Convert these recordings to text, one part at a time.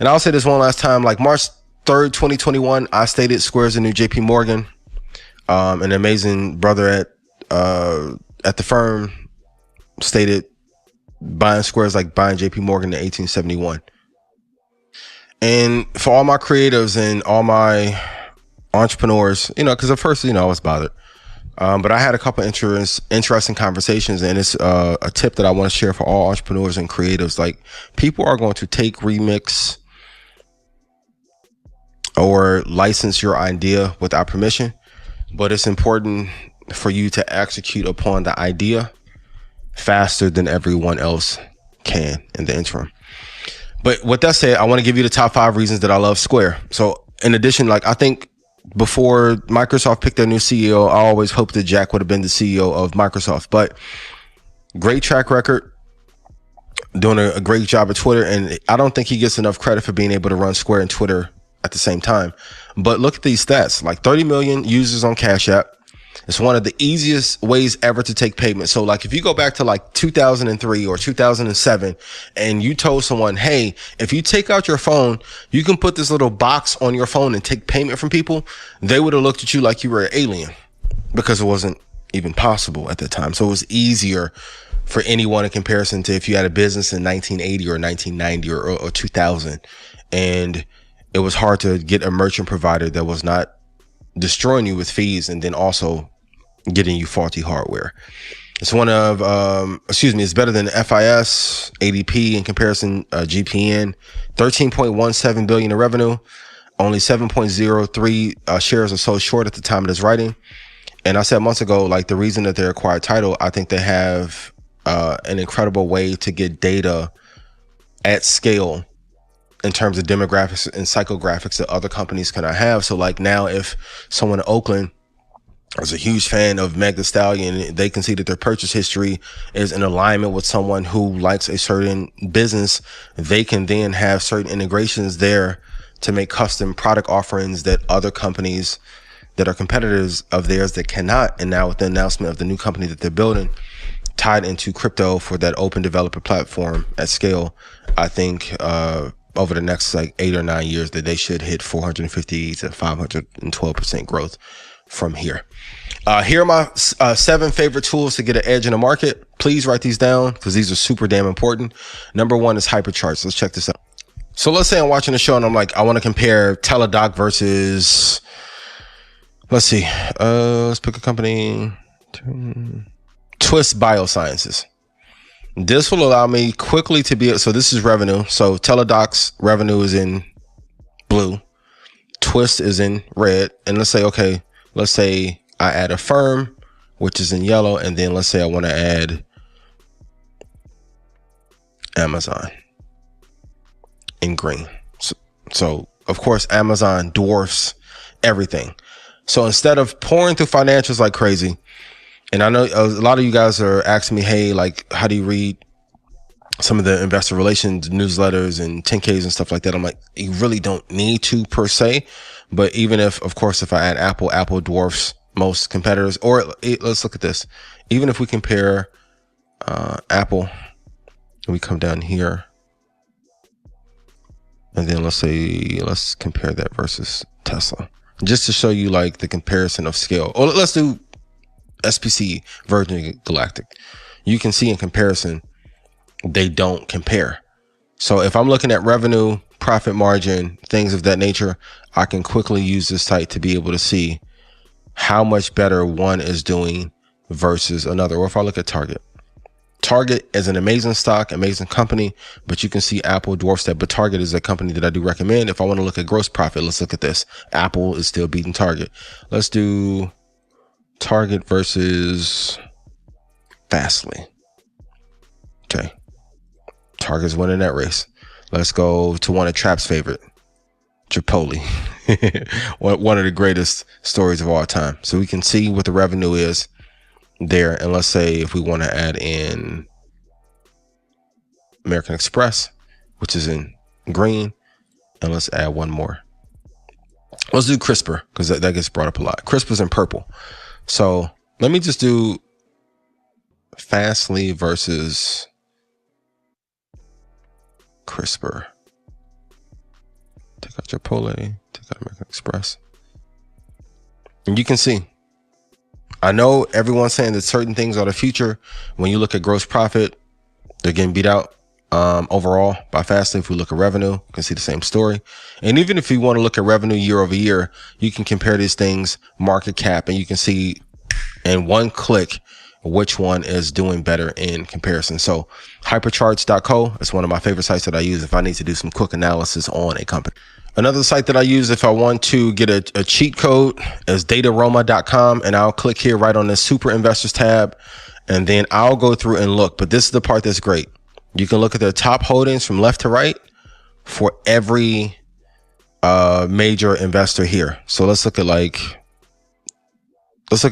And I'll say this one last time, like March 3rd, 2021, I stated Square's the new JP Morgan. An amazing brother at the firm stated buying Square is like buying JP Morgan in 1871. And for all my creatives and all my entrepreneurs, because at first, I was bothered. But I had a couple interesting conversations, and it's a tip that I want to share for all entrepreneurs and creatives. Like, people are going to take, remix, or license your idea without permission, but it's important for you to execute upon the idea faster than everyone else can in the interim. But with that said, I want to give you the top 5 reasons that I love Square. So in addition, like, I think before Microsoft picked their new CEO, I always hoped that Jack would have been the CEO of Microsoft, but great track record, doing a great job at Twitter. And I don't think he gets enough credit for being able to run Square and Twitter at the same time. But look at these stats, like 30 million users on Cash App. It's one of the easiest ways ever to take payment. So like, if you go back to like 2003 or 2007 and you told someone, hey, if you take out your phone, you can put this little box on your phone and take payment from people, they would have looked at you like you were an alien, because it wasn't even possible at the time. So it was easier for anyone in comparison to if you had a business in 1980 or 1990 or 2000. And it was hard to get a merchant provider that was not destroying you with fees and then also getting you faulty hardware. It's it's better than FIS, ADP in comparison, GPN, 13.17 billion in revenue, only 7.03 shares are sold short at the time of this writing. And I said months ago, like, the reason that they acquired Tidal, I think they have an incredible way to get data at scale in terms of demographics and psychographics that other companies cannot have. So like, now if someone in Oakland is a huge fan of Meg Thee Stallion, they can see that their purchase history is in alignment with someone who likes a certain business, they can then have certain integrations there to make custom product offerings that other companies that are competitors of theirs that cannot. And now with the announcement of the new company that they're building tied into crypto for that open developer platform at scale, I think over the next like 8 or 9 years that they should hit 450 to 512% growth from here. Here are my 7 favorite tools to get an edge in the market. Please write these down because these are super damn important. Number 1 is hypercharts. Let's check this out. So let's say I'm watching a show and I'm like, I want to compare Teladoc versus, let's see, let's pick a company, Twist Biosciences. This will allow me quickly to be, so this is revenue. So Teladoc's revenue is in blue, Twist is in red. And let's say I add Affirm, which is in yellow. And then let's say I want to add Amazon in green. So of course, Amazon dwarfs everything. So instead of pouring through financials like crazy, and I know a lot of you guys are asking me, hey, like, how do you read some of the investor relations newsletters and 10Ks and stuff like that? I'm like, you really don't need to per se. But even if, of course, if I add Apple dwarfs most competitors. Or let's look at this. Even if we compare Apple, and we come down here, and then let's compare that versus Tesla, just to show you like the comparison of scale. Or let's do SPC, Virgin Galactic. You can see in comparison, they don't compare. So if I'm looking at revenue, profit margin, things of that nature, I can quickly use this site to be able to see how much better one is doing versus another. Or if I look at Target is an amazing stock, amazing company, but you can see Apple dwarfs that. But Target is a company that I do recommend. If I want to look at gross profit, let's look at this. Apple is still beating Target. Let's do Target versus Fastly. Okay. Target's winning that race. Let's go to one of Trap's favorite, Chipotle. One of the greatest stories of all time. So we can see what the revenue is there. And let's say if we want to add in American Express, which is in green, and let's add one more. Let's do CRISPR because that gets brought up a lot. CRISPR's in purple. So let me just do Fastly versus CRISPR. Take out Chipotle, take out American Express. And you can see, I know everyone's saying that certain things are the future. When you look at gross profit, they're getting beat out overall by Fastly. If we look at revenue, you can see the same story. And even if you want to look at revenue year over year, you can compare these things, market cap, and you can see in one click which one is doing better in comparison. So hypercharts.co is one of my favorite sites that I use if I need to do some quick analysis on a company. Another site that I use if I want to get a cheat code is dataroma.com, and I'll click here right on this super investors tab, and then I'll go through and look. But this is the part that's great. You can look at their top holdings from left to right for every major investor here. So let's look at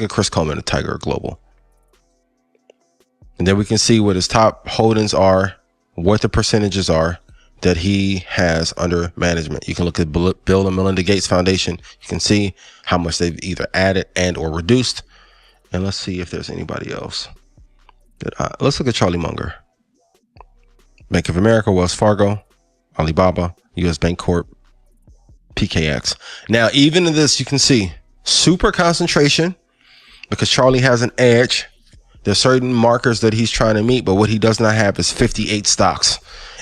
Chris Coleman at Tiger Global. And then we can see what his top holdings are, what the percentages are that he has under management. You can look at Bill and Melinda Gates Foundation. You can see how much they've either added and or reduced. And let's see if there's anybody else. Let's look at Charlie Munger. Bank of America, Wells Fargo, Alibaba, US Bank Corp, PKX. Now, even in this, you can see super concentration because Charlie has an edge. There's certain markers that he's trying to meet, but what he does not have is 58 stocks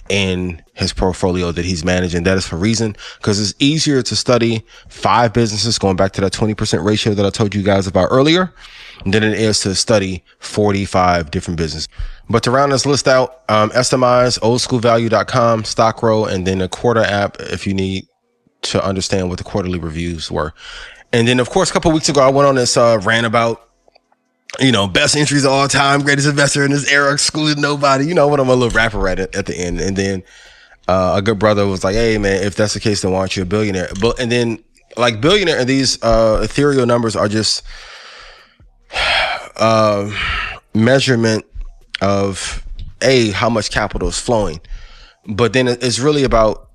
in his portfolio that he's managing. That is for a reason, because it's easier to study 5 businesses, going back to that 20% ratio that I told you guys about earlier, than it is to study 45 different businesses. But to round this list out, SMIs, oldschoolvalue.com, StockRow, and then a quarter app if you need to understand what the quarterly reviews were. And then, of course, a couple of weeks ago, I went on this rant about, best entries of all time, greatest investor in this era, excluding nobody. When I'm a little rapper right at the end. And then a good brother was like, hey, man, if that's the case, then why aren't you a billionaire? But and then like billionaire and these ethereal numbers are just measurement of how much capital is flowing. But then it's really about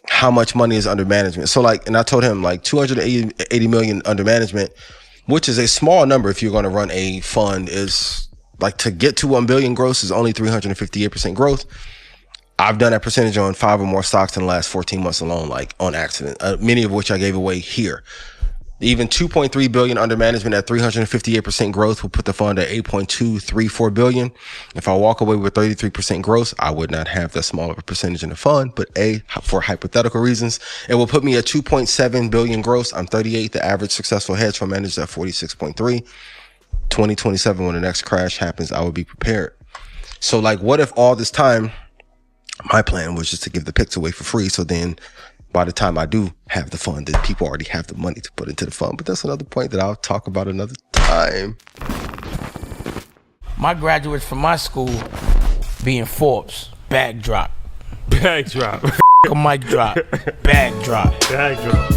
how much money is under management. So and I told him 280 million under management, which is a small number if you're going to run a fund, is to get to 1 billion gross is only 358% growth. I've done that percentage on 5 or more stocks in the last 14 months alone, on accident, many of which I gave away here. Even 2.3 billion under management at 358% growth will put the fund at 8.234 billion. If I walk away with 33% gross, I would not have that small of a percentage in the fund, but for hypothetical reasons, it will put me at 2.7 billion gross. I'm 38. The average successful hedge fund manager at 46.3. 2027, when the next crash happens, I will be prepared. So what if all this time, my plan was just to give the picks away for free. So then by the time I do have the fund, then people already have the money to put into the fund. But that's another point that I'll talk about another time. My graduates from my school being Forbes, bag drop. Bag drop. A mic drop, bag drop. Bag drop.